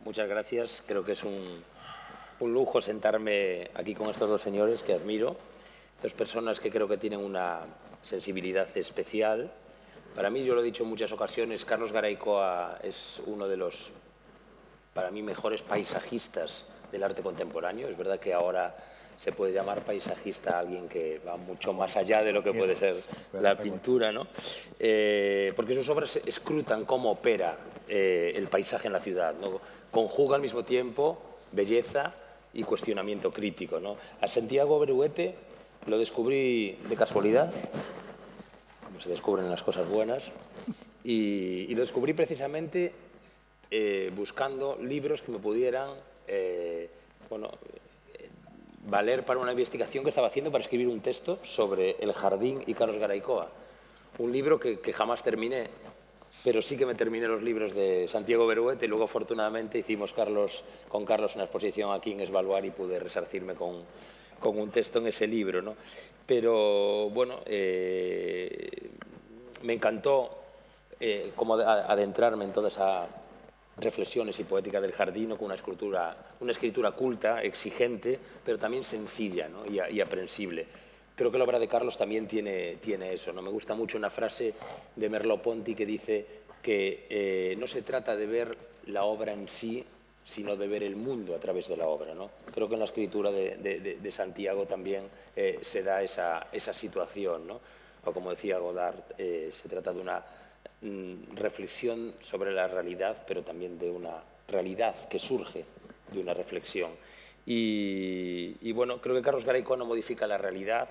muchas gracias. Creo que es un lujo sentarme aquí con estos dos señores que admiro, dos personas que creo que tienen una sensibilidad especial. Para mí, yo lo he dicho en muchas ocasiones, Carlos Garaycoa es uno de los, para mí, mejores paisajistas del arte contemporáneo. Es verdad que ahora se puede llamar paisajista a alguien que va mucho más allá de lo que puede ser la pintura, ¿no? Porque sus obras escrutan cómo opera el paisaje en la ciudad, ¿no? Conjuga al mismo tiempo belleza y cuestionamiento crítico, ¿no? A Santiago Beruete lo descubrí de casualidad, como se descubren las cosas buenas, y lo descubrí precisamente buscando libros que me pudieran valer para una investigación que estaba haciendo para escribir un texto sobre el jardín y Carlos Garaycoa. Un libro que jamás terminé, pero sí que me terminé los libros de Santiago Beruete y luego afortunadamente hicimos con Carlos una exposición aquí en Esbaluar y pude resarcirme con un texto en ese libro, ¿no? Pero bueno, me encantó como adentrarme en toda esa reflexiones y poética del jardín, con una escritura culta, exigente, pero también sencilla, ¿no? y aprensible. Creo que la obra de Carlos también tiene eso, ¿no? Me gusta mucho una frase de Merleau-Ponty que dice que no se trata de ver la obra en sí, sino de ver el mundo a través de la obra, ¿no? Creo que en la escritura de Santiago también se da esa situación, ¿no? O como decía Godard, se trata de una reflexión sobre la realidad, pero también de una realidad que surge de una reflexión. Y bueno, creo que Carlos Garaycoa no modifica la realidad,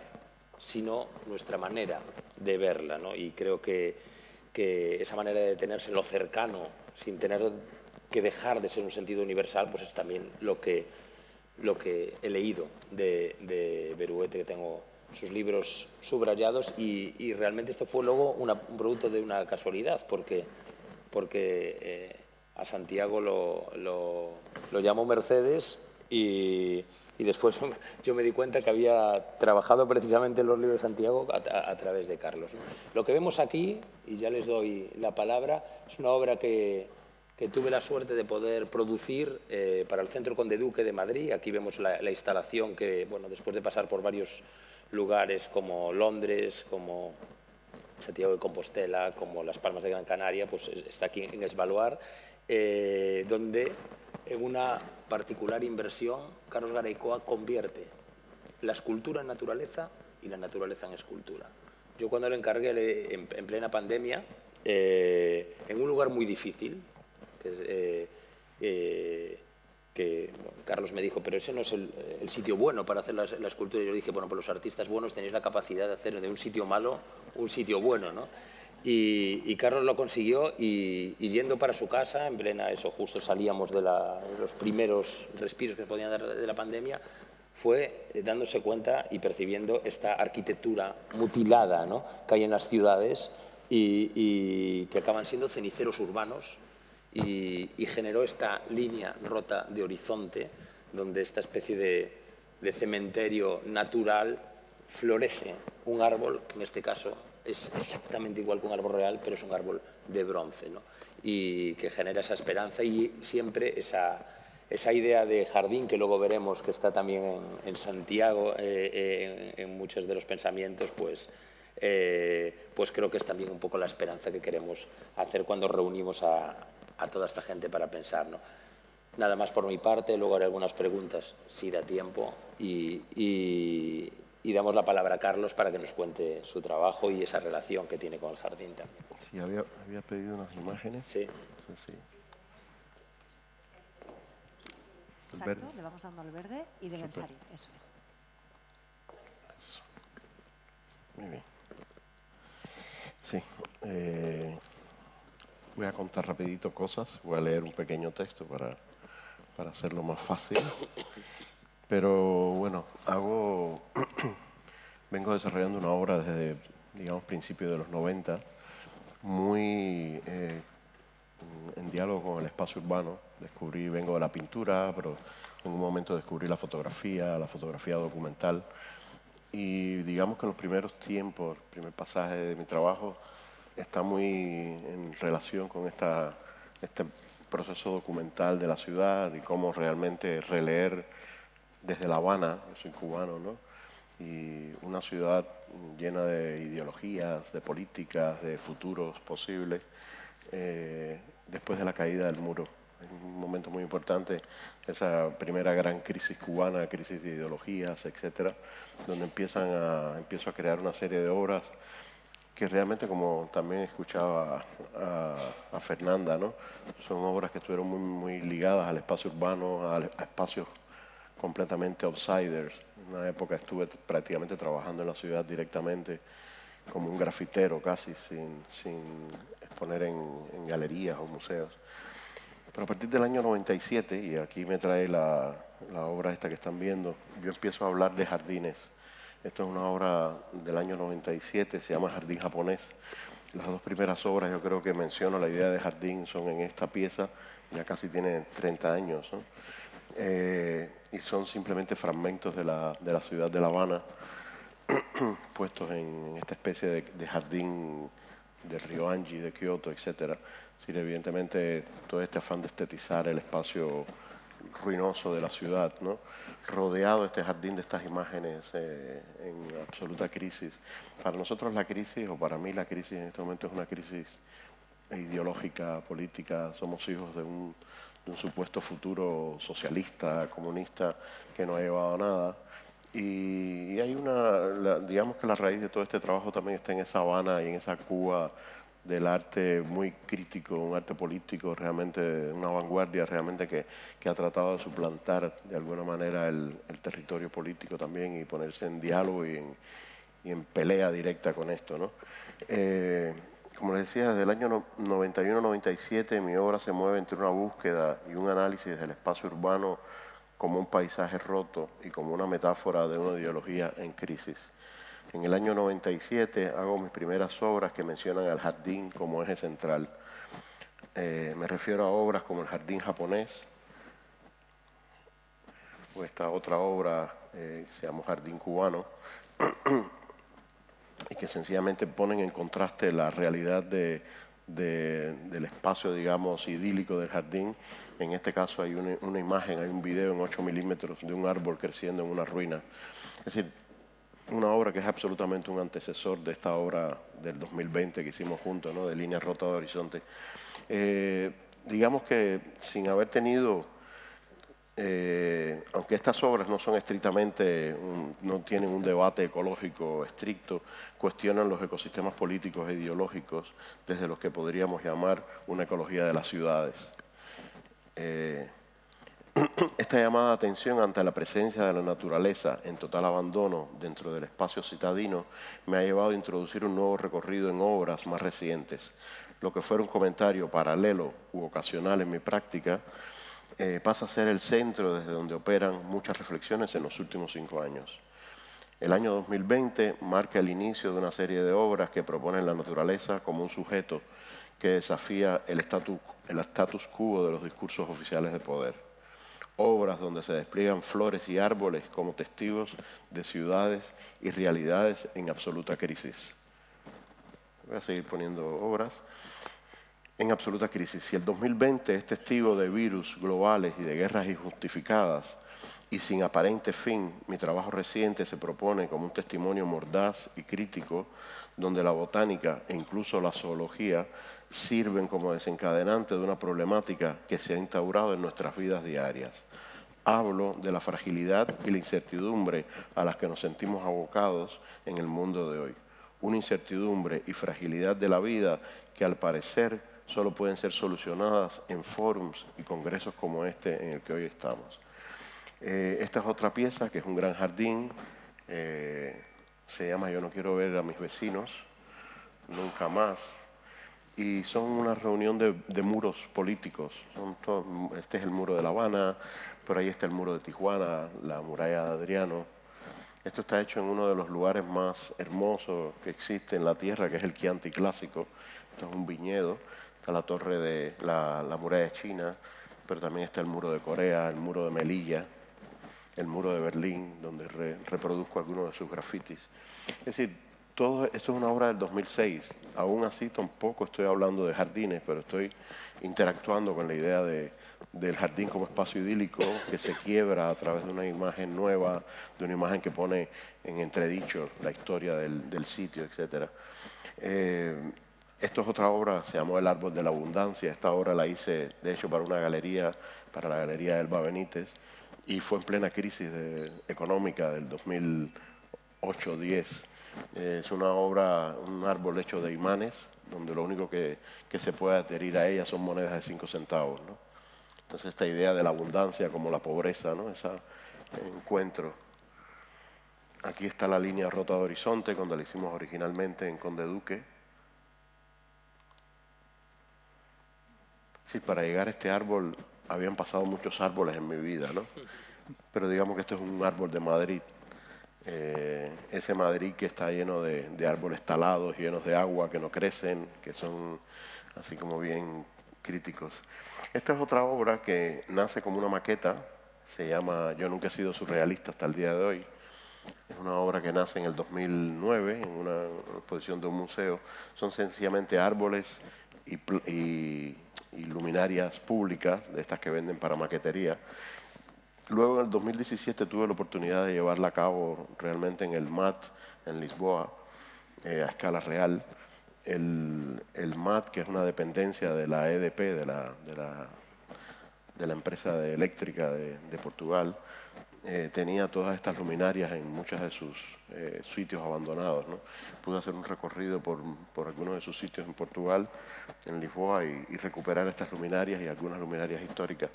sino nuestra manera de verla, ¿no? Y creo que esa manera de detenerse en lo cercano, sin tener que dejar de ser un sentido universal, pues es también lo que he leído de Beruete, que tengo sus libros subrayados y realmente esto fue luego un producto de una casualidad, porque a Santiago lo llamó Mercedes y después yo me di cuenta que había trabajado precisamente en los libros de Santiago a través de Carlos, ¿no? Lo que vemos aquí, y ya les doy la palabra, es una obra que tuve la suerte de poder producir para el Centro Conde Duque de Madrid. Aquí vemos la instalación que, bueno, después de pasar por varios lugares como Londres, como Santiago de Compostela, como Las Palmas de Gran Canaria, pues está aquí en Esbaluar, donde en una particular inversión Carlos Garaycoa convierte la escultura en naturaleza y la naturaleza en escultura. Yo cuando lo encargué en plena pandemia, en un lugar muy difícil, bueno, Carlos me dijo, pero ese no es el sitio bueno para hacer la escultura. Y yo dije, bueno, pues los artistas buenos tenéis la capacidad de hacer de un sitio malo un sitio bueno, ¿no? Y Carlos lo consiguió y yendo para su casa, en plena eso, justo salíamos de los primeros respiros que se podían dar de la pandemia, fue dándose cuenta y percibiendo esta arquitectura mutilada, ¿no?, que hay en las ciudades y que acaban siendo ceniceros urbanos, y generó esta línea rota de horizonte donde esta especie de cementerio natural florece un árbol que en este caso es exactamente igual que un árbol real, pero es un árbol de bronce, ¿no? Y que genera esa esperanza y siempre esa idea de jardín que luego veremos que está también en Santiago, en muchos de los pensamientos, pues creo que es también un poco la esperanza que queremos hacer cuando reunimos a toda esta gente para pensar, ¿no? Nada más por mi parte, luego haré algunas preguntas, si da tiempo, y damos la palabra a Carlos para que nos cuente su trabajo y esa relación que tiene con el jardín también. Sí, había pedido unas imágenes. Sí. Sí. Exacto, le vamos dando al verde y del ensayo, eso es. Eso. Muy bien. Sí. Voy a contar rapidito cosas, voy a leer un pequeño texto para hacerlo más fácil. Pero bueno, vengo desarrollando una obra desde, digamos, principios de los 90, muy en diálogo con el espacio urbano. Vengo de la pintura, pero en un momento descubrí la fotografía documental. Y digamos que en los primeros tiempos, el primer pasaje de mi trabajo está muy en relación con este proceso documental de la ciudad y cómo realmente releer desde La Habana, yo soy cubano, ¿no? Y una ciudad llena de ideologías, de políticas, de futuros posibles, después de la caída del muro. Es un momento muy importante, esa primera gran crisis cubana, crisis de ideologías, etcétera, donde empiezo a crear una serie de obras que realmente, como también escuchaba a Fernanda, ¿no? Son obras que estuvieron muy ligadas al espacio urbano, a espacios completamente outsiders. En una época estuve prácticamente trabajando en la ciudad directamente como un grafitero casi, sin exponer en galerías o museos. Pero a partir del año 97, y aquí me trae la obra esta que están viendo, yo empiezo a hablar de jardines. Esto es una obra del año 97, se llama Jardín Japonés. Las dos primeras obras, yo creo que menciono la idea de jardín, son en esta pieza, ya casi tiene 30 años, ¿no? Y son simplemente fragmentos de la ciudad de La Habana, puestos en esta especie de jardín del río Anji, de Kioto, etc. Sí, evidentemente, todo este afán de estetizar el espacio ruinoso de la ciudad, ¿no? Rodeado este jardín de estas imágenes en absoluta crisis. Para nosotros la crisis, o para mí la crisis en este momento es una crisis ideológica, política. Somos hijos de un supuesto futuro socialista, comunista, que no ha llevado a nada. Y hay digamos que la raíz de todo este trabajo también está en esa Habana y en esa Cuba del arte muy crítico, un arte político realmente, una vanguardia realmente que ha tratado de suplantar de alguna manera el territorio político también y ponerse en diálogo y en pelea directa con esto, ¿no? Como les decía, desde el año 91-97 mi obra se mueve entre una búsqueda y un análisis del espacio urbano como un paisaje roto y como una metáfora de una ideología en crisis. En el año 97 hago mis primeras obras que mencionan al jardín como eje central. Me refiero a obras como el Jardín Japonés, o esta otra obra que se llama Jardín Cubano, y que sencillamente ponen en contraste la realidad del espacio, digamos, idílico del jardín. En este caso hay una imagen, hay un video en 8 milímetros de un árbol creciendo en una ruina. Es decir, una obra que es absolutamente un antecesor de esta obra del 2020 que hicimos juntos, ¿no? De Líneas Rotas de Horizonte. Digamos que sin haber tenido, aunque estas obras no son estrictamente, no tienen un debate ecológico estricto, cuestionan los ecosistemas políticos e ideológicos desde los que podríamos llamar una ecología de las ciudades. Esta llamada de atención ante la presencia de la naturaleza en total abandono dentro del espacio citadino me ha llevado a introducir un nuevo recorrido en obras más recientes. Lo que fuera un comentario paralelo u ocasional en mi práctica pasa a ser el centro desde donde operan muchas reflexiones en los últimos 5 años. El año 2020 marca el inicio de una serie de obras que proponen la naturaleza como un sujeto que desafía el status quo de los discursos oficiales de poder. Obras donde se despliegan flores y árboles como testigos de ciudades y realidades en absoluta crisis. Voy a seguir poniendo obras en absoluta crisis. Si el 2020 es testigo de virus globales y de guerras injustificadas y sin aparente fin, mi trabajo reciente se propone como un testimonio mordaz y crítico donde la botánica e incluso la zoología sirven como desencadenante de una problemática que se ha instaurado en nuestras vidas diarias. Hablo de la fragilidad y la incertidumbre a las que nos sentimos abocados en el mundo de hoy. Una incertidumbre y fragilidad de la vida que al parecer solo pueden ser solucionadas en forums y congresos como este en el que hoy estamos. Esta es otra pieza que es un gran jardín, se llama Yo no quiero ver a mis vecinos nunca más. Y son una reunión de muros políticos. Este es el muro de La Habana, por ahí está el muro de Tijuana, la muralla de Adriano. Esto está hecho en uno de los lugares más hermosos que existe en la Tierra, que es el Chianti Clásico. Esto es un viñedo, está la torre de la muralla china, pero también está el muro de Corea, el muro de Melilla, el muro de Berlín, donde reproduzco algunos de sus grafitis. Es decir, Todo esto es una obra del 2006. Aún así tampoco estoy hablando de jardines, pero estoy interactuando con la idea del jardín como espacio idílico que se quiebra a través de una imagen nueva, de una imagen que pone en entredicho la historia del sitio, etc. Esto es otra obra, se llamó El Árbol de la Abundancia. Esta obra la hice, de hecho, para una galería, para la Galería Elba Benítez, y fue en plena crisis económica del 2008-10. Es una obra, un árbol hecho de imanes, donde lo único que se puede adherir a ella son monedas de 5 centavos, ¿no? Entonces esta idea de la abundancia como la pobreza, ¿no? Ese encuentro. Aquí está la línea rota de horizonte, cuando la hicimos originalmente en Conde Duque. Sí, para llegar a este árbol habían pasado muchos árboles en mi vida, ¿no? Pero digamos que esto es un árbol de Madrid. Ese Madrid que está lleno de árboles talados, llenos de agua, que no crecen, que son así como bien críticos. Esta es otra obra que nace como una maqueta, se llama Yo nunca he sido surrealista hasta el día de hoy. Es una obra que nace en el 2009 en una exposición de un museo. Son sencillamente árboles y luminarias públicas, de estas que venden para maquetería. Luego en el 2017 tuve la oportunidad de llevarla a cabo realmente en el MAT, en Lisboa, a escala real. El MAT, que es una dependencia de la EDP, de la empresa eléctrica de Portugal, tenía todas estas luminarias en muchos de sus sitios abandonados, ¿no? Pude hacer un recorrido por algunos de sus sitios en Portugal, en Lisboa, y recuperar estas luminarias y algunas luminarias históricas.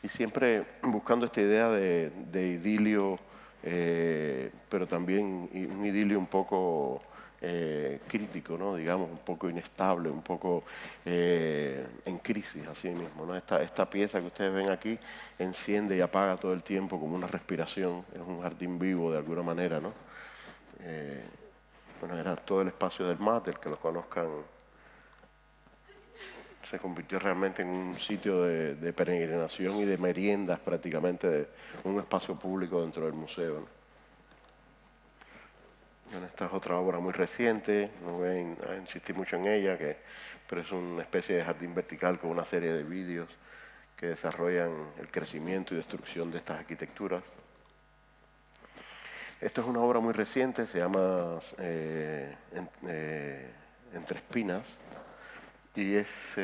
Y siempre buscando esta idea de idilio, pero también un idilio un poco crítico, ¿no? Digamos, un poco inestable, un poco en crisis así mismo, ¿no? Esta pieza que ustedes ven aquí enciende y apaga todo el tiempo como una respiración, es un jardín vivo de alguna manera, ¿no? Bueno, era todo el espacio del MAT, el que lo conozcan, se convirtió realmente en un sitio de peregrinación y de meriendas, prácticamente un espacio público dentro del museo, ¿no? Bueno, esta es otra obra muy reciente, no voy a insistir mucho en ella, pero es una especie de jardín vertical con una serie de vídeos que desarrollan el crecimiento y destrucción de estas arquitecturas. Esto es una obra muy reciente, se llama Entre Espinas, y es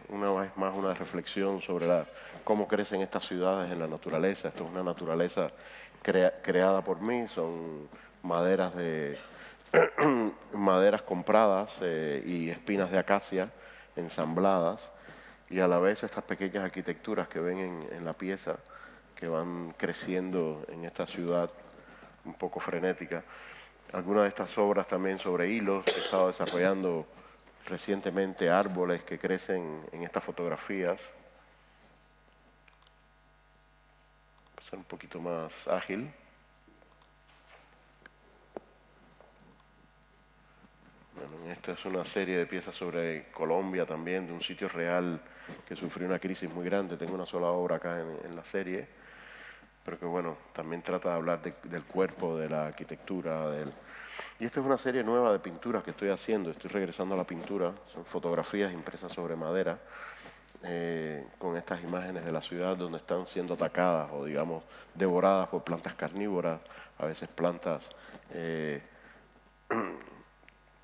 una vez más una reflexión sobre cómo crecen estas ciudades en la naturaleza. Esto es una naturaleza creada por mí, son maderas maderas compradas y espinas de acacia ensambladas, y a la vez estas pequeñas arquitecturas que ven en la pieza que van creciendo en esta ciudad un poco frenética. Algunas de estas obras también sobre hilos, he estado desarrollando recientemente árboles que crecen en estas fotografías. Voy a ser un poquito más ágil. Bueno, esta es una serie de piezas sobre Colombia también, de un sitio real que sufrió una crisis muy grande. Tengo una sola obra acá en la serie, pero que bueno, también trata de hablar del cuerpo, de la arquitectura, Y esta es una serie nueva de pinturas que estoy haciendo, estoy regresando a la pintura, son fotografías impresas sobre madera, con estas imágenes de la ciudad donde están siendo atacadas o digamos devoradas por plantas carnívoras, a veces plantas,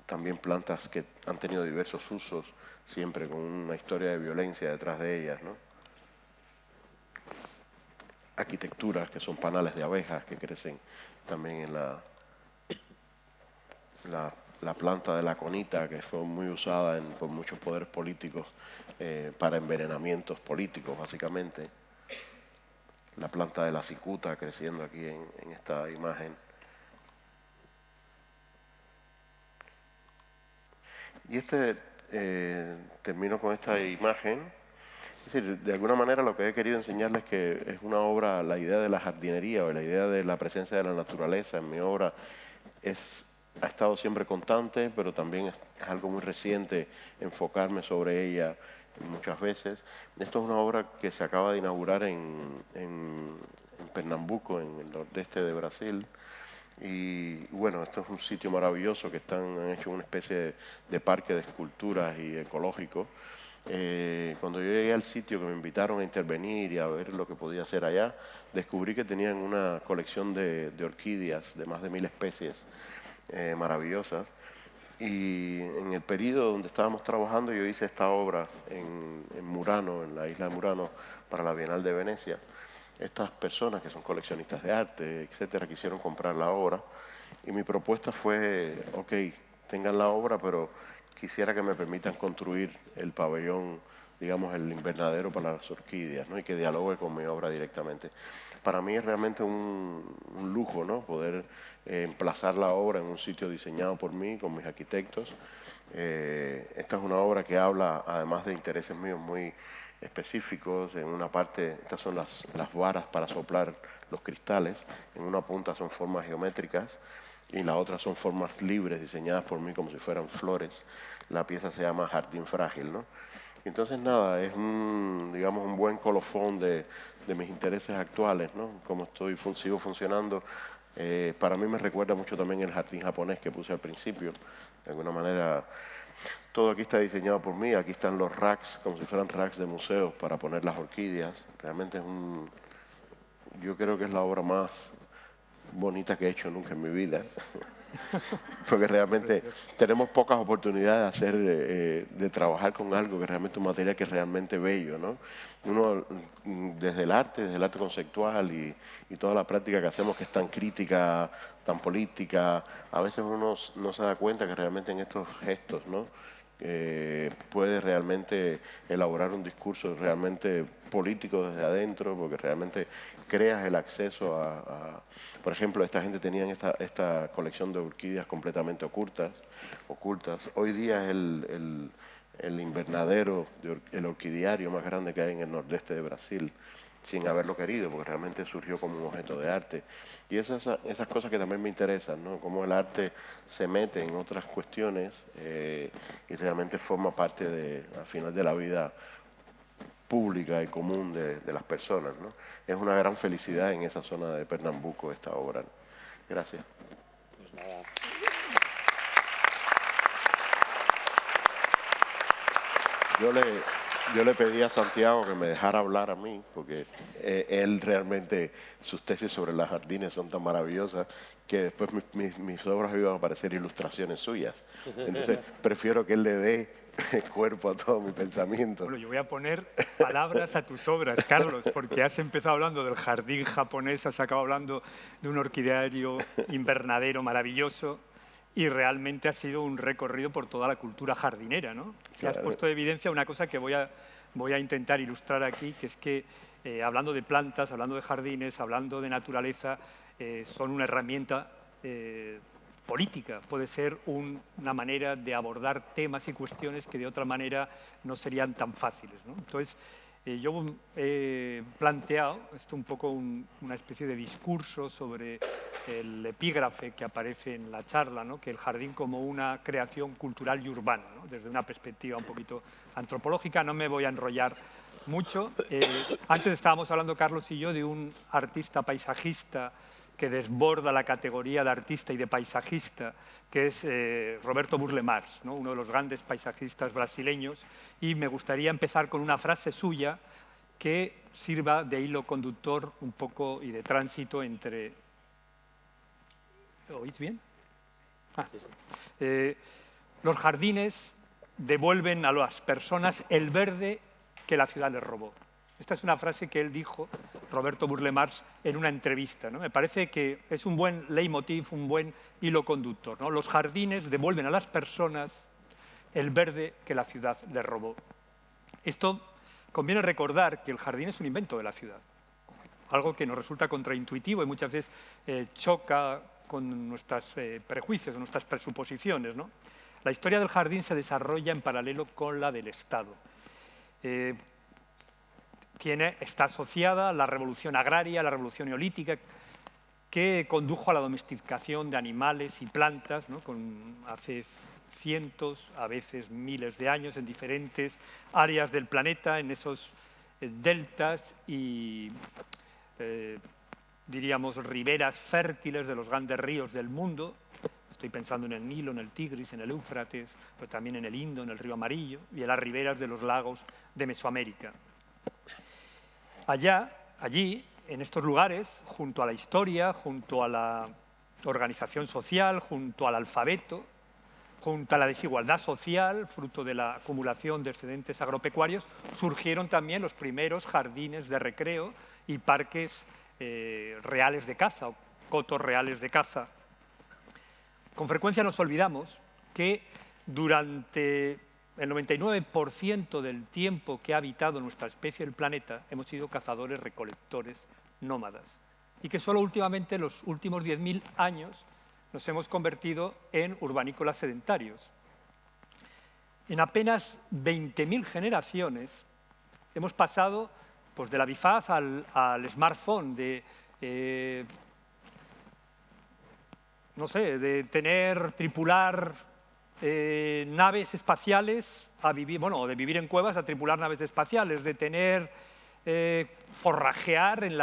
también plantas que han tenido diversos usos, siempre con una historia de violencia detrás de ellas, ¿no? Arquitecturas que son panales de abejas que crecen también en la planta de la conita, que fue muy usada por muchos poderes políticos para envenenamientos políticos, básicamente. La planta de la cicuta creciendo aquí en esta imagen. Y termino con esta imagen. Es decir, de alguna manera lo que he querido enseñarles es que es una obra, la idea de la jardinería o la idea de la presencia de la naturaleza en mi obra ha estado siempre constante, pero también es algo muy reciente enfocarme sobre ella muchas veces. Esto es una obra que se acaba de inaugurar en Pernambuco, en el nordeste de Brasil, Y bueno, esto es un sitio maravilloso que han hecho una especie de parque de esculturas y ecológico. Cuando yo llegué al sitio que me invitaron a intervenir y a ver lo que podía hacer allá, descubrí que tenían una colección de orquídeas de más de 1000 especies maravillosas. Y en el periodo donde estábamos trabajando yo hice esta obra en Murano, en la isla de Murano, para la Bienal de Venecia. Estas personas que son coleccionistas de arte, etcétera, quisieron comprar la obra y mi propuesta fue, ok, tengan la obra, pero quisiera que me permitan construir el pabellón, digamos, el invernadero para las orquídeas, ¿no? Y que dialogue con mi obra directamente. Para mí es realmente un lujo, ¿no? Poder emplazar la obra en un sitio diseñado por mí, con mis arquitectos. Esta es una obra que habla, además de intereses míos muy específicos. En una parte, estas son las varas para soplar los cristales, en una punta son formas geométricas y la otra son formas libres diseñadas por mí como si fueran flores. La pieza se llama Jardín Frágil, ¿no? Entonces nada, es digamos, un buen colofón de mis intereses actuales, ¿no? Como sigo funcionando. Para mí me recuerda mucho también el jardín japonés que puse al principio. De alguna manera, todo aquí está diseñado por mí. Aquí están los racks, como si fueran racks de museos para poner las orquídeas. Realmente yo creo que es la obra más bonita que he hecho nunca en mi vida. Porque realmente tenemos pocas oportunidades de trabajar con algo que realmente es un material que es realmente bello, ¿no? Uno, desde el arte conceptual y toda la práctica que hacemos, que es tan crítica, tan política, a veces uno no se da cuenta que realmente en estos gestos, ¿no? Puede realmente elaborar un discurso realmente político desde adentro, porque realmente creas el acceso por ejemplo, esta gente tenía esta colección de orquídeas completamente ocultas. Hoy día es el invernadero, el orquidiario más grande que hay en el nordeste de Brasil, sin haberlo querido, porque realmente surgió como un objeto de arte. Y esas cosas que también me interesan, ¿no? Cómo el arte se mete en otras cuestiones y realmente forma parte, al final, de la vida pública y común de las personas, ¿no? Es una gran felicidad en esa zona de Pernambuco esta obra. Gracias. Pues nada. Yo le pedí a Santiago que me dejara hablar a mí, porque él realmente, sus tesis sobre los jardines son tan maravillosas que después mis obras iban a parecer ilustraciones suyas. Entonces, prefiero que él le dé cuerpo a todo mi pensamiento. Bueno, yo voy a poner palabras a tus obras, Carlos, porque has empezado hablando del jardín japonés, has acabado hablando de un orquidiario invernadero maravilloso y realmente ha sido un recorrido por toda la cultura jardinera, ¿no? Claro. Has puesto de evidencia una cosa que voy a intentar ilustrar aquí, que es que hablando de plantas, hablando de jardines, hablando de naturaleza, son una herramienta política, puede ser una manera de abordar temas y cuestiones que de otra manera no serían tan fáciles, ¿no? Entonces, yo he planteado esto un poco una especie de discurso sobre el epígrafe que aparece en la charla, ¿no? Que el jardín como una creación cultural y urbana, ¿no? Desde una perspectiva un poquito antropológica. No me voy a enrollar mucho. Antes estábamos hablando, Carlos y yo, de un artista paisajista que desborda la categoría de artista y de paisajista, que es Roberto Burle Marx, ¿no? Uno de los grandes paisajistas brasileños, y me gustaría empezar con una frase suya que sirva de hilo conductor un poco y de tránsito entre... ¿Oís bien? Los jardines devuelven a las personas el verde que la ciudad les robó. Esta es una frase que él dijo, Roberto Burle Marx, en una entrevista, ¿no? Me parece que es un buen leitmotiv, un buen hilo conductor, ¿no? Los jardines devuelven a las personas el verde que la ciudad les robó. Esto conviene recordar que el jardín es un invento de la ciudad, algo que nos resulta contraintuitivo y muchas veces choca con nuestros prejuicios, nuestras presuposiciones, ¿no? La historia del jardín se desarrolla en paralelo con la del Estado. Está asociada a la revolución agraria, a la revolución neolítica, que condujo a la domesticación de animales y plantas, ¿no? Hace cientos, a veces miles de años, en diferentes áreas del planeta, en esos deltas y diríamos, riberas fértiles de los grandes ríos del mundo. Estoy pensando en el Nilo, en el Tigris, en el Éufrates, pero también en el Indo, en el río Amarillo y en las riberas de los lagos de Mesoamérica. Allí, en estos lugares, junto a la historia, junto a la organización social, junto al alfabeto, junto a la desigualdad social, fruto de la acumulación de excedentes agropecuarios, surgieron también los primeros jardines de recreo y parques reales de caza, o cotos reales de caza. Con frecuencia nos olvidamos que durante el 99% del tiempo que ha habitado nuestra especie en el planeta hemos sido cazadores-recolectores nómadas y que solo últimamente, en los últimos 10.000 años, nos hemos convertido en urbanícolas sedentarios. En apenas 20.000 generaciones hemos pasado pues, de la bifaz al smartphone, de tripular naves espaciales a vivir, de vivir en cuevas a tripular naves espaciales, de forrajear en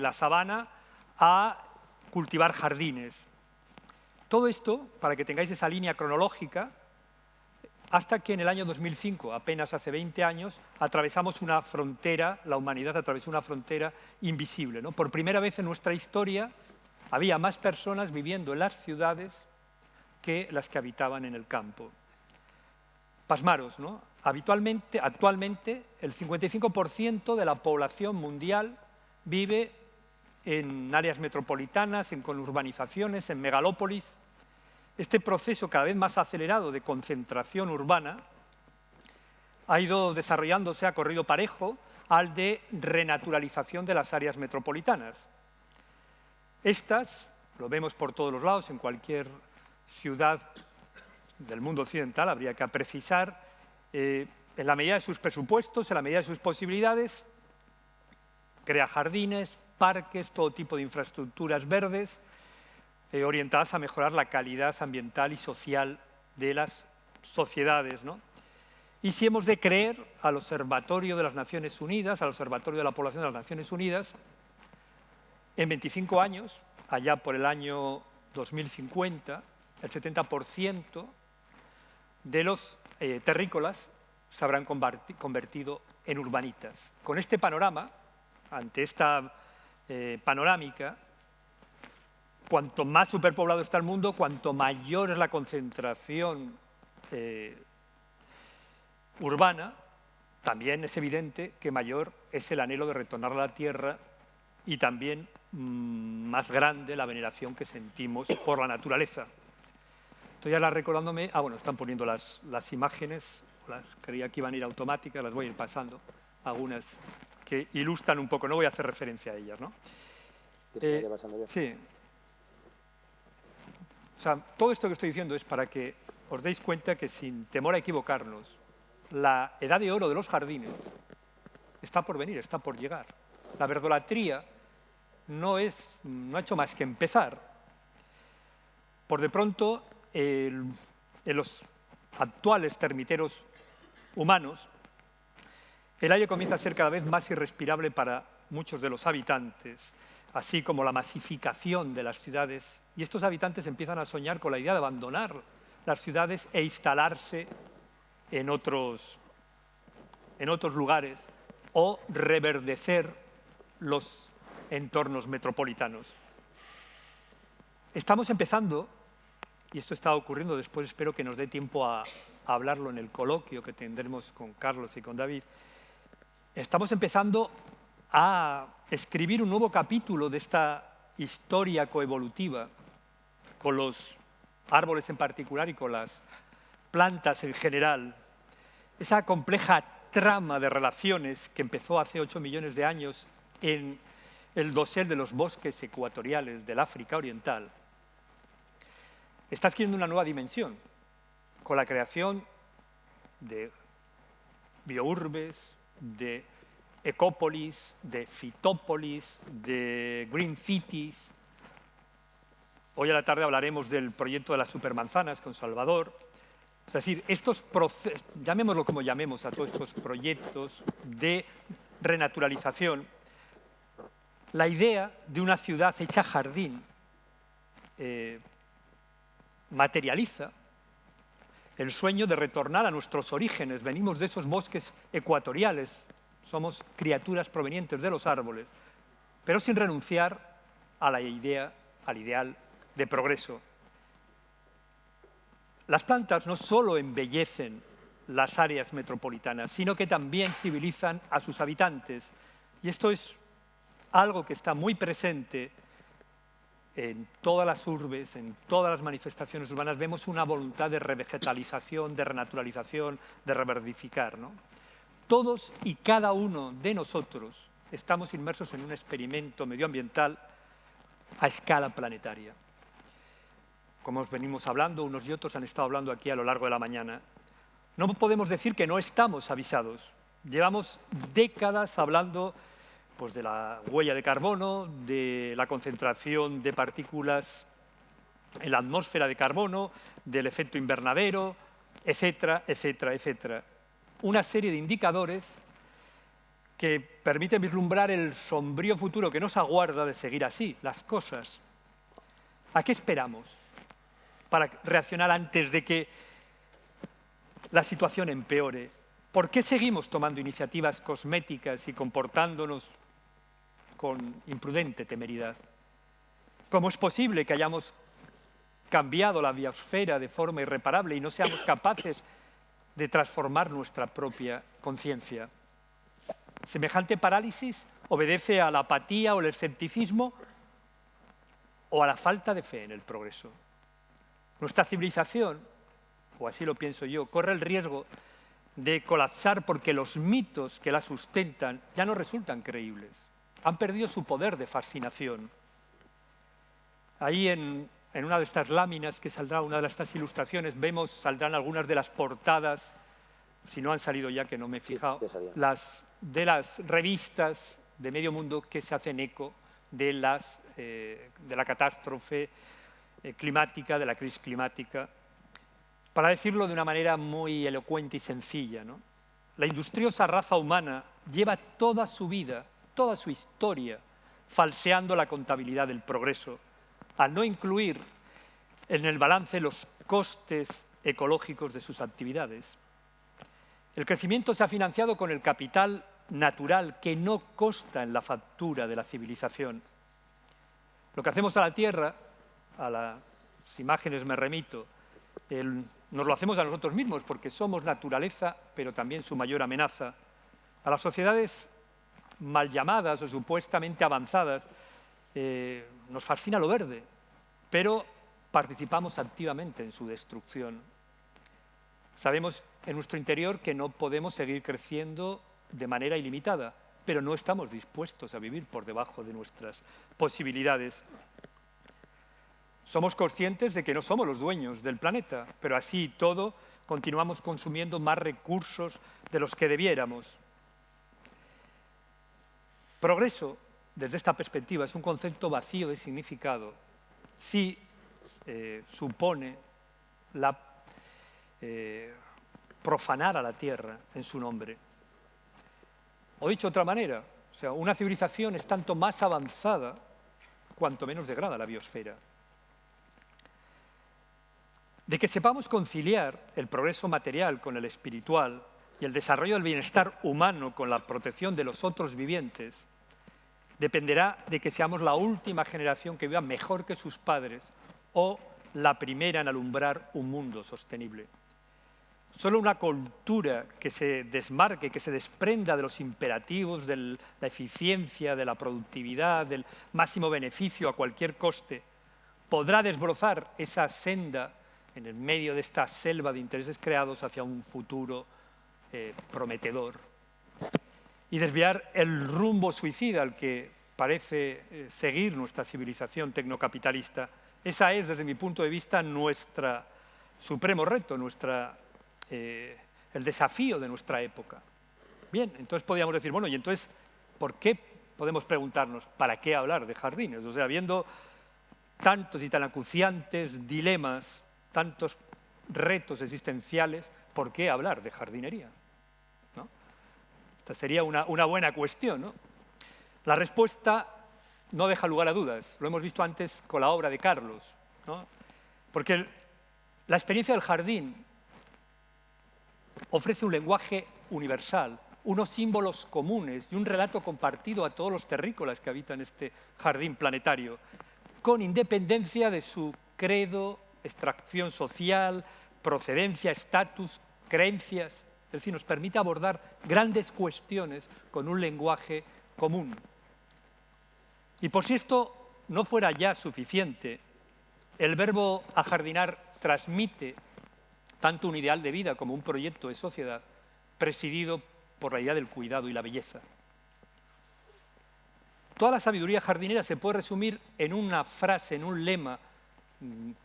la sabana a cultivar jardines. Todo esto, para que tengáis esa línea cronológica, hasta que en el año 2005, apenas hace 20 años, atravesamos una frontera, la humanidad atravesó una frontera invisible, ¿no? Por primera vez en nuestra historia había más personas viviendo en las ciudades que las que habitaban en el campo. Pasmaros, ¿no? Actualmente, el 55% de la población mundial vive en áreas metropolitanas, en conurbanizaciones, en megalópolis. Este proceso cada vez más acelerado de concentración urbana ha ido desarrollándose a corrido parejo al de renaturalización de las áreas metropolitanas. Estas, lo vemos por todos los lados, en cualquier ciudad del mundo occidental, habría que precisar, en la medida de sus presupuestos, en la medida de sus posibilidades, crea jardines, parques, todo tipo de infraestructuras verdes, orientadas a mejorar la calidad ambiental y social de las sociedades, ¿no? Y si hemos de creer al Observatorio de las Naciones Unidas, al Observatorio de la Población de las Naciones Unidas, en 25 años, allá por el año 2050, el 70% de los terrícolas se habrán convertido en urbanitas. Con este panorama, ante esta panorámica, cuanto más superpoblado está el mundo, cuanto mayor es la concentración urbana, también es evidente que mayor es el anhelo de retornar a la tierra y también más grande la veneración que sentimos por la naturaleza. Estoy ahora recordándome, están poniendo las imágenes, creía que iban a ir automáticas, las voy a ir pasando, algunas que ilustran un poco, no voy a hacer referencia a ellas, ¿no? Sí. O sea, todo esto que estoy diciendo es para que os deis cuenta que, sin temor a equivocarnos, la edad de oro de los jardines está por venir, está por llegar. La verdolatría no ha hecho más que empezar. Por de pronto, en los actuales termiteros humanos, el aire comienza a ser cada vez más irrespirable para muchos de los habitantes, así como la masificación de las ciudades. Y estos habitantes empiezan a soñar con la idea de abandonar las ciudades e instalarse en otros lugares o reverdecer los entornos metropolitanos. Estamos empezando, y esto está ocurriendo después, espero que nos dé tiempo a hablarlo en el coloquio que tendremos con Carlos y con David, estamos empezando a escribir un nuevo capítulo de esta historia coevolutiva, con los árboles en particular y con las plantas en general. Esa compleja trama de relaciones que empezó hace 8 millones de años en el dosel de los bosques ecuatoriales del África Oriental, está adquiriendo una nueva dimensión, con la creación de biourbes, de ecópolis, de fitópolis, de green cities. Hoy a la tarde hablaremos del proyecto de las supermanzanas con Salvador. Es decir, estos procesos, llamémoslo como llamemos a todos estos proyectos de renaturalización, la idea de una ciudad hecha jardín materializa el sueño de retornar a nuestros orígenes. Venimos de esos bosques ecuatoriales, somos criaturas provenientes de los árboles, pero sin renunciar a la idea, al ideal de progreso. Las plantas no solo embellecen las áreas metropolitanas, sino que también civilizan a sus habitantes. Y esto es algo que está muy presente en todas las urbes, en todas las manifestaciones urbanas. Vemos una voluntad de revegetalización, de renaturalización, de reverdificar, ¿no? Todos y cada uno de nosotros estamos inmersos en un experimento medioambiental a escala planetaria. Como os venimos hablando, unos y otros han estado hablando aquí a lo largo de la mañana, no podemos decir que no estamos avisados. Llevamos décadas hablando pues, de la huella de carbono, de la concentración de partículas en la atmósfera de carbono, del efecto invernadero, etcétera, etcétera, etcétera. Una serie de indicadores que permiten vislumbrar el sombrío futuro que nos aguarda de seguir así las cosas. ¿A qué esperamos para reaccionar antes de que la situación empeore? ¿Por qué seguimos tomando iniciativas cosméticas y comportándonos con imprudente temeridad? ¿Cómo es posible que hayamos cambiado la biosfera de forma irreparable y no seamos capaces de transformar nuestra propia conciencia? ¿Semejante parálisis obedece a la apatía o el escepticismo o a la falta de fe en el progreso? Nuestra civilización, o así lo pienso yo, corre el riesgo de colapsar porque los mitos que la sustentan ya no resultan creíbles. Han perdido su poder de fascinación. Ahí en una de estas láminas que saldrá, una de estas ilustraciones, saldrán algunas de las portadas, si no han salido ya, que no me he fijado, de las revistas de medio mundo que se hacen eco de la catástrofe climática, de la crisis climática. Para decirlo de una manera muy elocuente y sencilla, ¿no? La industriosa raza humana lleva toda su vida, toda su historia, falseando la contabilidad del progreso, al no incluir en el balance los costes ecológicos de sus actividades. El crecimiento se ha financiado con el capital natural que no consta en la factura de la civilización. Lo que hacemos a la Tierra, a las imágenes me remito, nos lo hacemos a nosotros mismos porque somos naturaleza, pero también su mayor amenaza. A las sociedades mal llamadas o supuestamente avanzadas nos fascina lo verde, pero participamos activamente en su destrucción. Sabemos en nuestro interior que no podemos seguir creciendo de manera ilimitada, pero no estamos dispuestos a vivir por debajo de nuestras posibilidades. Somos conscientes de que no somos los dueños del planeta, pero así y todo continuamos consumiendo más recursos de los que debiéramos. Progreso, desde esta perspectiva, es un concepto vacío de significado. Sí supone profanar a la Tierra en su nombre. O dicho de otra manera, o sea, una civilización es tanto más avanzada cuanto menos degrada la biosfera. De que sepamos conciliar el progreso material con el espiritual y el desarrollo del bienestar humano con la protección de los otros vivientes, dependerá de que seamos la última generación que viva mejor que sus padres o la primera en alumbrar un mundo sostenible. Solo una cultura que se desmarque, que se desprenda de los imperativos de la eficiencia, de la productividad, del máximo beneficio a cualquier coste, podrá desbrozar esa senda en el medio de esta selva de intereses creados hacia un futuro prometedor y desviar el rumbo suicida al que parece seguir nuestra civilización tecnocapitalista. Esa es, desde mi punto de vista, nuestro supremo reto, el desafío de nuestra época. Bien, entonces podríamos decir, bueno, y entonces, ¿por qué? Podemos preguntarnos, ¿para qué hablar de jardines? O sea, viendo tantos y tan acuciantes dilemas, tantos retos existenciales, ¿por qué hablar de jardinería? ¿No? Esta sería una buena cuestión, ¿no? La respuesta no deja lugar a dudas. Lo hemos visto antes con la obra de Carlos, ¿no? Porque la experiencia del jardín ofrece un lenguaje universal, unos símbolos comunes y un relato compartido a todos los terrícolas que habitan este jardín planetario, con independencia de su credo, extracción social, procedencia, estatus, creencias. Es decir, nos permite abordar grandes cuestiones con un lenguaje común. Y por si esto no fuera ya suficiente, el verbo ajardinar transmite tanto un ideal de vida como un proyecto de sociedad presidido por la idea del cuidado y la belleza. Toda la sabiduría jardinera se puede resumir en una frase, en un lema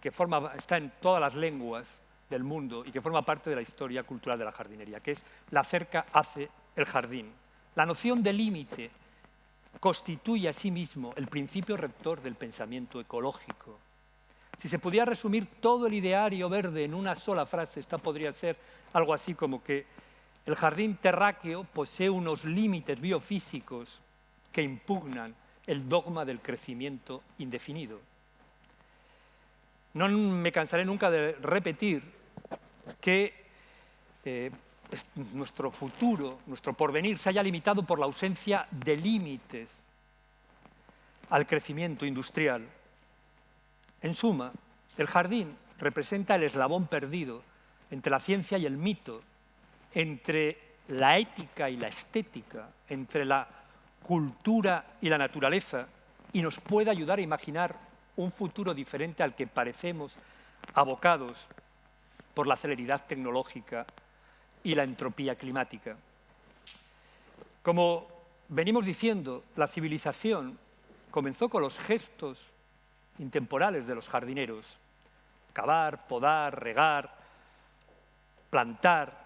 que está en todas las lenguas del mundo y que forma parte de la historia cultural de la jardinería, que es la cerca hace el jardín. La noción de límite constituye a sí mismo el principio rector del pensamiento ecológico. Si se pudiera resumir todo el ideario verde en una sola frase, esta podría ser algo así como que el jardín terráqueo posee unos límites biofísicos que impugnan el dogma del crecimiento indefinido. No me cansaré nunca de repetir que nuestro futuro, nuestro porvenir, se haya limitado por la ausencia de límites al crecimiento industrial. En suma, el jardín representa el eslabón perdido entre la ciencia y el mito, entre la ética y la estética, entre la cultura y la naturaleza, y nos puede ayudar a imaginar un futuro diferente al que parecemos abocados por la celeridad tecnológica y la entropía climática. Como venimos diciendo, la civilización comenzó con los gestos intemporales de los jardineros: cavar, podar, regar, plantar.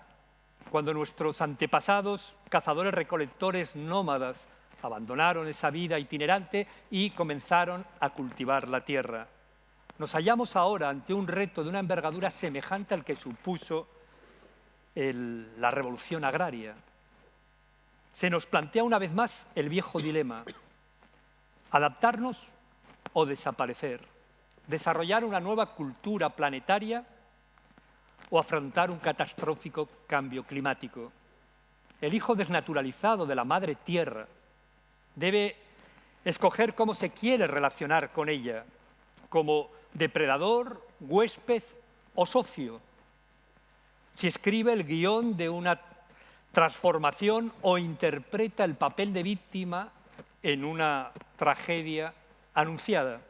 Cuando nuestros antepasados, cazadores-recolectores nómadas, abandonaron esa vida itinerante y comenzaron a cultivar la tierra. Nos hallamos ahora ante un reto de una envergadura semejante al que supuso la revolución agraria. Se nos plantea una vez más el viejo dilema: adaptarnos o desaparecer, desarrollar una nueva cultura planetaria o afrontar un catastrófico cambio climático. El hijo desnaturalizado de la madre tierra debe escoger cómo se quiere relacionar con ella, como depredador, huésped o socio. Si escribe el guión de una transformación o interpreta el papel de víctima en una tragedia anunciada.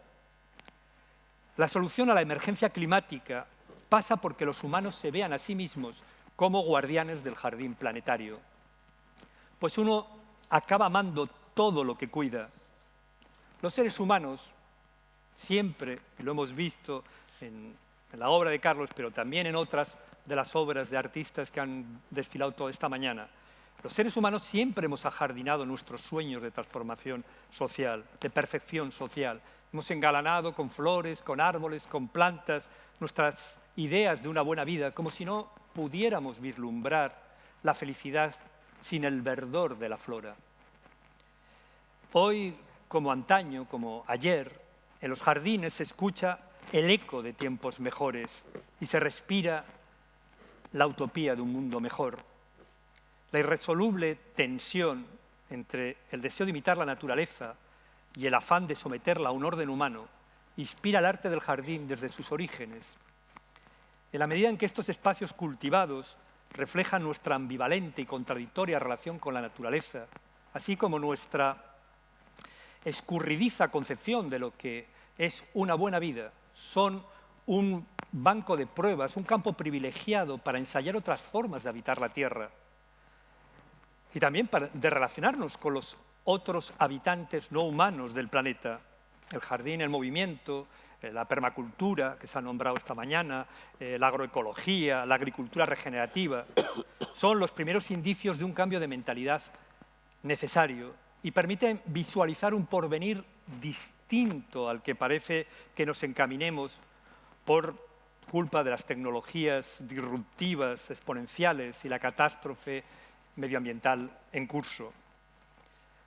La solución a la emergencia climática pasa porque los humanos se vean a sí mismos como guardianes del jardín planetario. Pues uno acaba amando todo lo que cuida. Los seres humanos siempre, y lo hemos visto en la obra de Carlos, pero también en otras de las obras de artistas que han desfilado toda esta mañana, los seres humanos siempre hemos ajardinado nuestros sueños de transformación social, de perfección social. Hemos engalanado con flores, con árboles, con plantas, nuestras ideas de una buena vida, como si no pudiéramos vislumbrar la felicidad sin el verdor de la flora. Hoy, como antaño, como ayer, en los jardines se escucha el eco de tiempos mejores y se respira la utopía de un mundo mejor. La irresoluble tensión entre el deseo de imitar la naturaleza y el afán de someterla a un orden humano inspira el arte del jardín desde sus orígenes. En la medida en que estos espacios cultivados reflejan nuestra ambivalente y contradictoria relación con la naturaleza, así como nuestra escurridiza concepción de lo que es una buena vida, son un banco de pruebas, un campo privilegiado para ensayar otras formas de habitar la Tierra y también de relacionarnos con los otros habitantes no humanos del planeta. El jardín en movimiento, la permacultura, que se ha nombrado esta mañana, la agroecología, la agricultura regenerativa, son los primeros indicios de un cambio de mentalidad necesario y permiten visualizar un porvenir distinto al que parece que nos encaminemos por culpa de las tecnologías disruptivas, exponenciales y la catástrofe medioambiental en curso.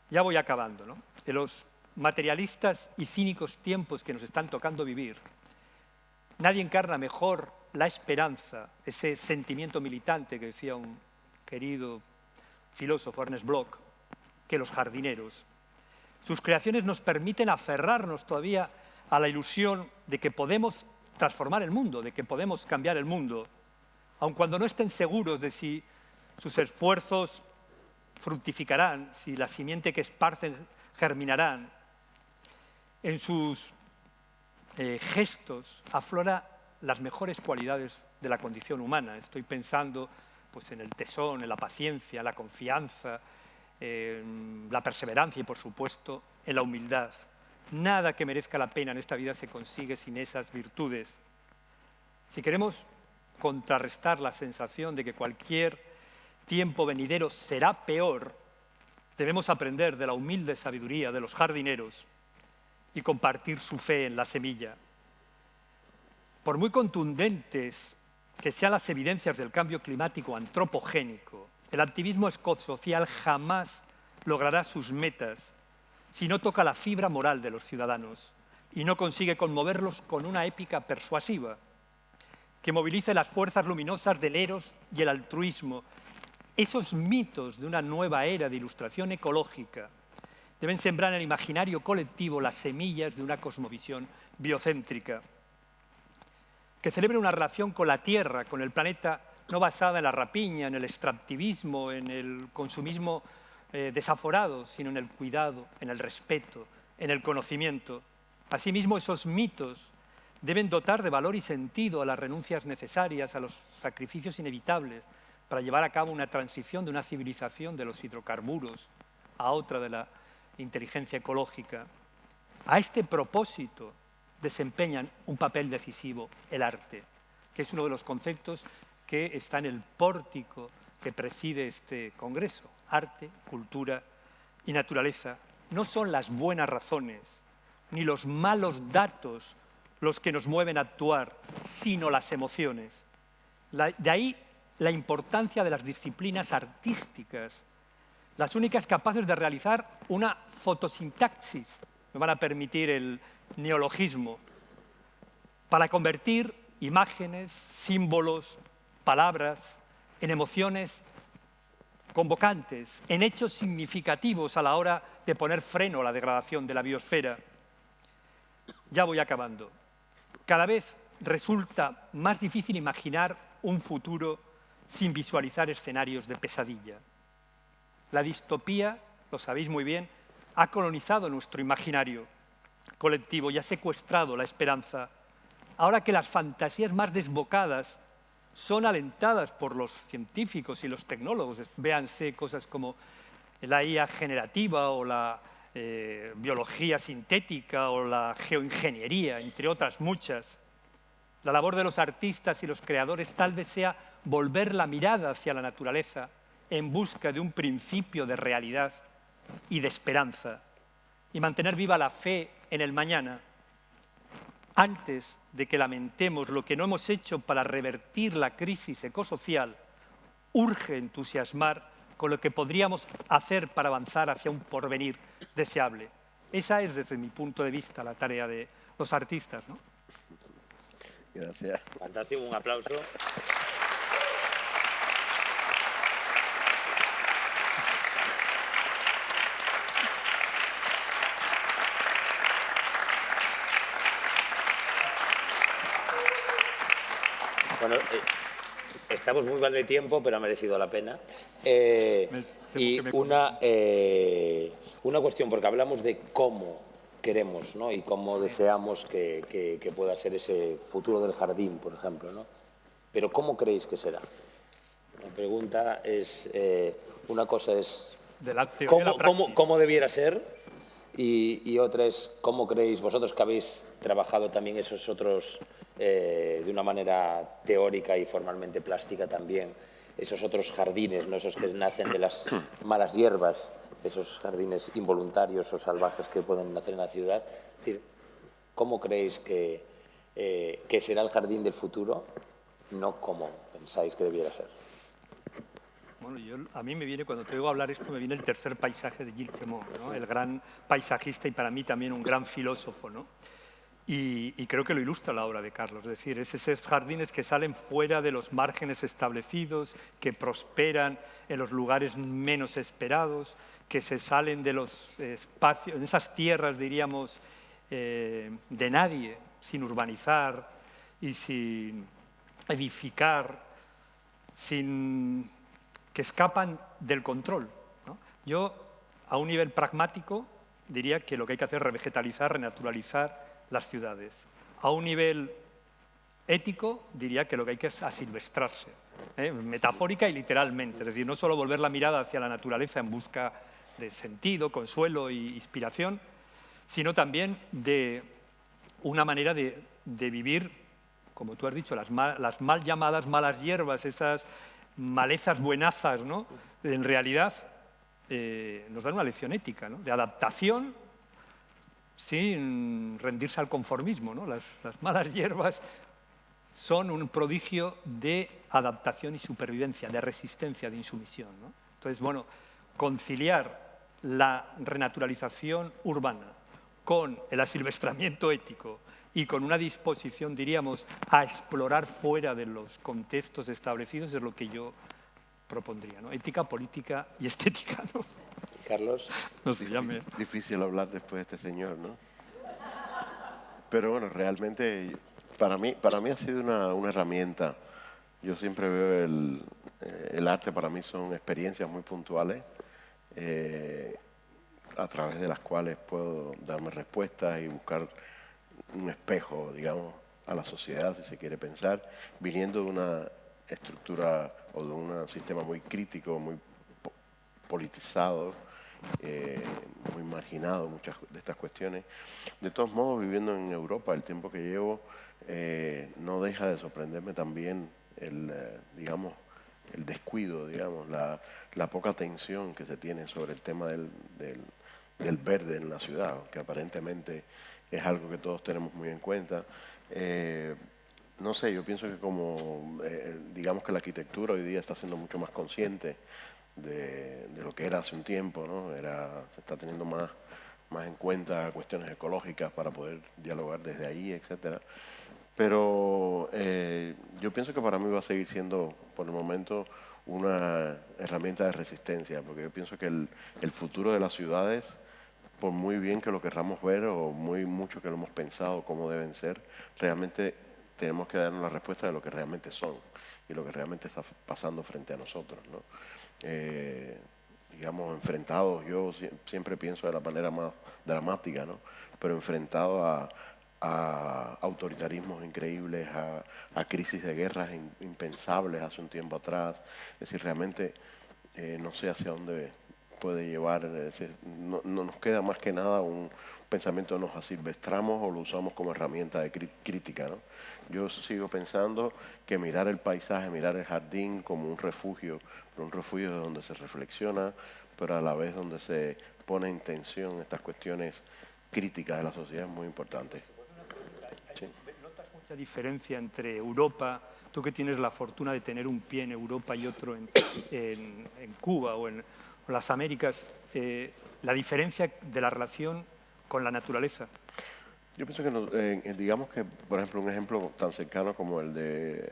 Ya voy acabando, ¿no? En los materialistas y cínicos tiempos que nos están tocando vivir, nadie encarna mejor la esperanza, ese sentimiento militante que decía un querido filósofo, Ernest Bloch, que los jardineros. Sus creaciones nos permiten aferrarnos todavía a la ilusión de que podemos transformar el mundo, de que podemos cambiar el mundo, aun cuando no estén seguros de si sus esfuerzos fructificarán, si la simiente que esparcen germinarán. En sus gestos aflora las mejores cualidades de la condición humana. Estoy pensando pues, en el tesón, en la paciencia, la confianza, en la perseverancia y, por supuesto, en la humildad. Nada que merezca la pena en esta vida se consigue sin esas virtudes. Si queremos contrarrestar la sensación de que cualquier tiempo venidero será peor, debemos aprender de la humilde sabiduría de los jardineros y compartir su fe en la semilla. Por muy contundentes que sean las evidencias del cambio climático antropogénico, el activismo ecosocial jamás logrará sus metas si no toca la fibra moral de los ciudadanos y no consigue conmoverlos con una épica persuasiva que movilice las fuerzas luminosas del eros y el altruismo. Esos mitos de una nueva era de ilustración ecológica deben sembrar en el imaginario colectivo las semillas de una cosmovisión biocéntrica que celebre una relación con la Tierra, con el planeta, no basada en la rapiña, en el extractivismo, en el consumismo desaforado, sino en el cuidado, en el respeto, en el conocimiento. Asimismo, esos mitos deben dotar de valor y sentido a las renuncias necesarias, a los sacrificios inevitables, para llevar a cabo una transición de una civilización de los hidrocarburos a otra de la inteligencia ecológica. A este propósito desempeñan un papel decisivo el arte, que es uno de los conceptos que está en el pórtico que preside este congreso. Arte, cultura y naturaleza. No son las buenas razones ni los malos datos los que nos mueven a actuar, sino las emociones. De ahí la importancia de las disciplinas artísticas, las únicas capaces de realizar una fotosintaxis, me van a permitir el neologismo, para convertir imágenes, símbolos, palabras en emociones convocantes, en hechos significativos a la hora de poner freno a la degradación de la biosfera. Ya voy acabando. Cada vez resulta más difícil imaginar un futuro sin visualizar escenarios de pesadilla. La distopía, lo sabéis muy bien, ha colonizado nuestro imaginario colectivo y ha secuestrado la esperanza. Ahora que las fantasías más desbocadas son alentadas por los científicos y los tecnólogos, véanse cosas como la IA generativa o la biología sintética o la geoingeniería, entre otras muchas. La labor de los artistas y los creadores tal vez sea volver la mirada hacia la naturaleza en busca de un principio de realidad y de esperanza y mantener viva la fe en el mañana antes de que lamentemos lo que no hemos hecho para revertir la crisis ecosocial. Urge entusiasmar con lo que podríamos hacer para avanzar hacia un porvenir deseable. Esa es, desde mi punto de vista, la tarea de los artistas, ¿no? Gracias. Fantástico, un aplauso. Bueno, estamos muy mal de tiempo, pero ha merecido la pena. Y una cuestión, porque hablamos de cómo queremos, ¿no? Y cómo deseamos que pueda ser ese futuro del jardín, por ejemplo, ¿no? Pero ¿cómo creéis que será? La pregunta es, una cosa es cómo debiera ser y otra es cómo creéis vosotros, que habéis trabajado también esos otros, de una manera teórica y formalmente plástica también, esos otros jardines, ¿no? Esos que nacen de las malas hierbas, esos jardines involuntarios o salvajes que pueden nacer en la ciudad. Es decir, ¿cómo creéis que será el jardín del futuro? No cómo pensáis que debiera ser. Bueno, a mí me viene, cuando te oigo hablar esto, me viene el tercer paisaje de Gilles Clément, ¿no? El gran paisajista y para mí también un gran filósofo, ¿no? Y creo que lo ilustra la obra de Carlos, es decir, es esos jardines que salen fuera de los márgenes establecidos, que prosperan en los lugares menos esperados, que se salen de los espacios, de esas tierras, diríamos, de nadie, sin urbanizar y sin edificar, que escapan del control, ¿no? Yo, a un nivel pragmático, diría que lo que hay que hacer es revegetalizar, renaturalizar las ciudades. A un nivel ético, diría que lo que hay que es asilvestrarse, metafórica y literalmente. Es decir, no solo volver la mirada hacia la naturaleza en busca de sentido, consuelo e inspiración, sino también de una manera de vivir, como tú has dicho, las mal llamadas malas hierbas, esas malezas buenazas, ¿no? En realidad nos dan una lección ética, ¿no? De adaptación sin rendirse al conformismo, ¿no? Las malas hierbas son un prodigio de adaptación y supervivencia, de resistencia, de insumisión, ¿no? Entonces, bueno, conciliar la renaturalización urbana con el asilvestramiento ético y con una disposición, diríamos, a explorar fuera de los contextos establecidos es lo que yo propondría, ¿no? Ética, política y estética, ¿no? Carlos. No se llame. Difícil hablar después de este señor, ¿no? Pero bueno, realmente para mí ha sido una herramienta. Yo siempre veo el arte, para mí son experiencias muy puntuales a través de las cuales puedo darme respuestas y buscar un espejo, digamos, a la sociedad, si se quiere pensar, viniendo de una estructura o de un sistema muy crítico, muy politizado, muy marginado, muchas de estas cuestiones. De todos modos, viviendo en Europa, el tiempo que llevo, no deja de sorprenderme también digamos, el descuido, digamos, la poca atención que se tiene sobre el tema del verde en la ciudad, que aparentemente es algo que todos tenemos muy en cuenta. No sé, yo pienso que digamos que la arquitectura hoy día está siendo mucho más consciente de lo que era hace un tiempo, ¿no? Se está teniendo más en cuenta cuestiones ecológicas para poder dialogar desde ahí, etcétera. Pero yo pienso que para mí va a seguir siendo, por el momento, una herramienta de resistencia, porque yo pienso que el futuro de las ciudades, por muy bien que lo querramos ver o mucho que lo hemos pensado cómo deben ser, realmente tenemos que darnos la respuesta de lo que realmente son y lo que realmente está pasando frente a nosotros, ¿no? Digamos, enfrentados, yo siempre pienso de la manera más dramática, ¿no? Pero enfrentado a autoritarismos increíbles, a crisis de guerras impensables hace un tiempo atrás. Es decir, realmente no sé hacia dónde puede llevar. Es decir, no nos queda más que nada un pensamiento, nos asilvestramos o lo usamos como herramienta de crítica, ¿no? Yo sigo pensando que mirar el paisaje, mirar el jardín como un refugio, pero un refugio donde se reflexiona, pero a la vez donde se pone en tensión estas cuestiones críticas de la sociedad es muy importante. Sí. ¿Notas mucha diferencia entre Europa, tú que tienes la fortuna de tener un pie en Europa y otro en Cuba o en las Américas, la diferencia de la relación con la naturaleza? Yo pienso que, digamos que, por ejemplo, un ejemplo tan cercano como el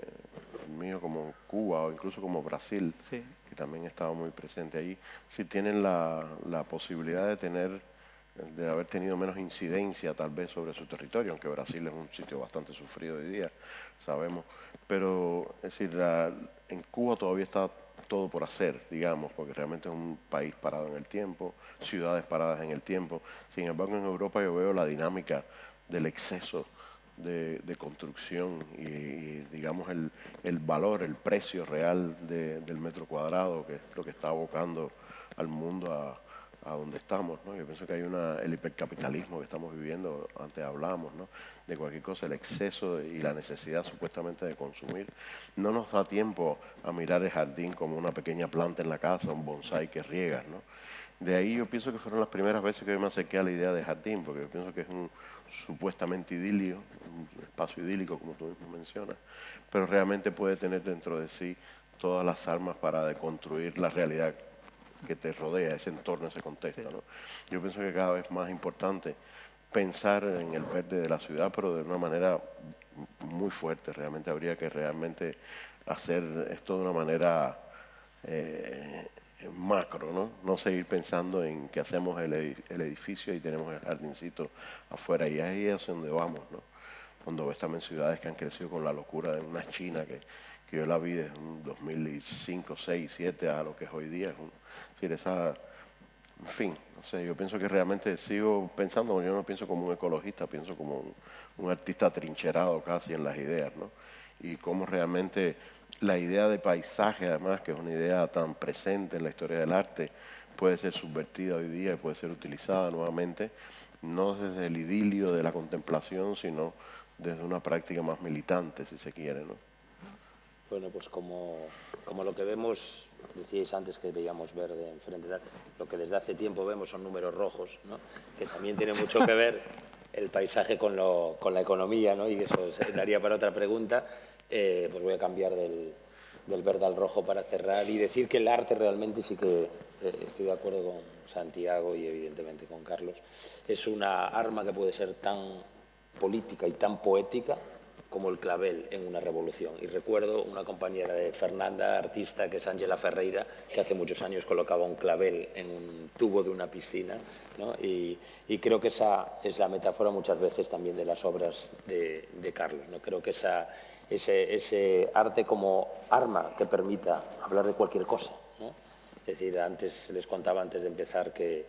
mío, como Cuba o incluso como Brasil, sí, que también estaba muy presente allí, sí tienen la posibilidad de haber tenido menos incidencia tal vez sobre su territorio, aunque Brasil es un sitio bastante sufrido hoy día, sabemos. Pero, es decir, en Cuba todavía está todo por hacer, digamos, porque realmente es un país parado en el tiempo, ciudades paradas en el tiempo. Sin embargo, en Europa yo veo la dinámica del exceso de construcción y digamos, el valor, el precio real del metro cuadrado, que es lo que está abocando al mundo a donde estamos, ¿no? Yo pienso que hay el hipercapitalismo que estamos viviendo, antes hablábamos, ¿no? De cualquier cosa, el exceso y la necesidad supuestamente de consumir. No nos da tiempo a mirar el jardín como una pequeña planta en la casa, un bonsái que riegas, ¿no? De ahí yo pienso que fueron las primeras veces que yo me acerqué a la idea de jardín, porque yo pienso que es un supuestamente idilio, un espacio idílico, como tú mismo mencionas, pero realmente puede tener dentro de sí todas las armas para deconstruir la realidad que te rodea, ese entorno, ese contexto, ¿no? Yo pienso que cada vez más importante pensar en el verde de la ciudad, pero de una manera muy fuerte. Realmente habría que hacer esto de una manera macro, ¿no? No seguir pensando en que hacemos el edificio y tenemos el jardincito afuera, y ahí es donde vamos, ¿no? Cuando ves también ciudades que han crecido con la locura de una China que yo la vi desde un 2005, 6, 7 a lo que es hoy día. Es decir, en fin, no sé, yo pienso que realmente sigo pensando, yo no pienso como un ecologista, pienso como un artista atrincherado casi en las ideas, ¿no? Y cómo realmente la idea de paisaje, además, que es una idea tan presente en la historia del arte, puede ser subvertida hoy día y puede ser utilizada nuevamente, no desde el idilio de la contemplación, sino desde una práctica más militante, si se quiere, ¿no? Bueno, pues como lo que vemos, decíais antes que veíamos verde enfrente, lo que desde hace tiempo vemos son números rojos, ¿no? Que también tiene mucho que ver el paisaje con la economía, ¿no? Y eso se daría para otra pregunta. Pues voy a cambiar del verde al rojo para cerrar y decir que el arte realmente sí que, estoy de acuerdo con Santiago y evidentemente con Carlos, es una arma que puede ser tan política y tan poética como el clavel en una revolución. Y recuerdo una compañera de Fernanda, artista, que es Ángela Ferreira, que hace muchos años colocaba un clavel en un tubo de una piscina, ¿no? Y creo que esa es la metáfora muchas veces también de las obras de Carlos, ¿no? Creo que ese arte como arma que permita hablar de cualquier cosa, ¿no? Es decir, les contaba antes de empezar que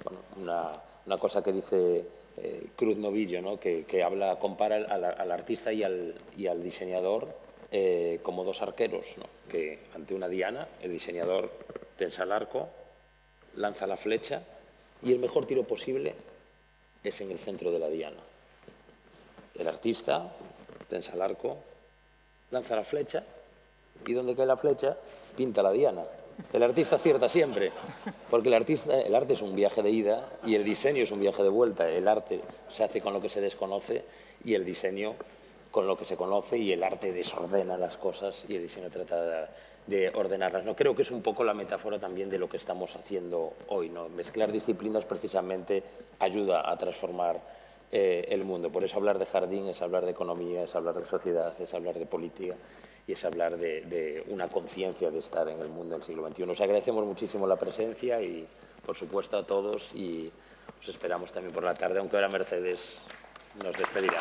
bueno, una cosa que dice Cruz Novillo, ¿no? que compara al artista y al diseñador como dos arqueros, ¿no? Que ante una diana el diseñador tensa el arco, lanza la flecha y el mejor tiro posible es en el centro de la diana. El artista tensa el arco, lanza la flecha y donde cae la flecha pinta la diana. El artista acierta siempre, porque el arte es un viaje de ida y el diseño es un viaje de vuelta. El arte se hace con lo que se desconoce y el diseño con lo que se conoce, y el arte desordena las cosas y el diseño trata de ordenarlas, ¿no? Creo que es un poco la metáfora también de lo que estamos haciendo hoy, ¿no? Mezclar disciplinas precisamente ayuda a transformar el mundo. Por eso hablar de jardín es hablar de economía, es hablar de sociedad, es hablar de política y es hablar de una conciencia de estar en el mundo del siglo XXI. Os agradecemos muchísimo la presencia y, por supuesto, a todos, y os esperamos también por la tarde, aunque ahora Mercedes nos despedirá.